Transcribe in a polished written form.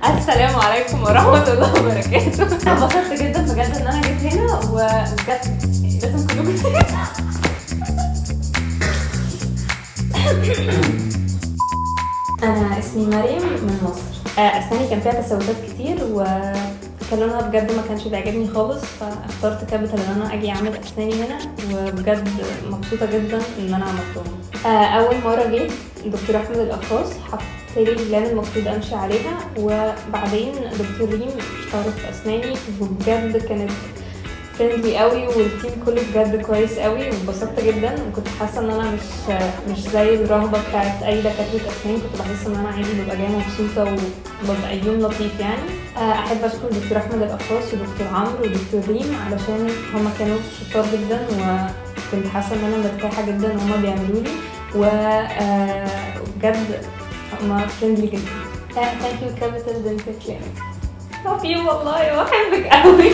السلام عليكم ورحمة الله وبركاته. انبسطت جدا بجد ان انا جيت هنا، وبجد لازم كلكم انا اسمي مريم من مصر. اسناني كان فيها تسوسات كتير وكان لونها بجد ما كانش بيعجبني خالص، فاخترت كابيتال ان انا اجي اعمل اسناني هنا، وبجد مبسوطه جدا ان انا عملتهم. اول مره جيت دكتور احمد القفاص حط لي البلان المفروض امشي عليها، وبعدين دكتور ريم اشتغلت في اسناني وبجد كانت فريندلي قوي، والتيم كله بجد كويس قوي، واتبسطت جدا. وكنت حاسه ان انا مش زي الرهبه بتاعت اي دكاتره اسنان، كنت بحس ان انا عادي ببقى جايه مبسوطه وببقى يوم لطيف يعني. احب اشكر دكتور احمد القفاص ودكتور عمرو ودكتور ريم علشان هما كانوا شطار جدا، وكنت حاسه ان انا مرتاحه جدا وهما بيعملوا لي، وبجد هما فريندلي جدا. ثانك يو كابيتال دنتال كلينيك. لطيف والله وبحبك قوي.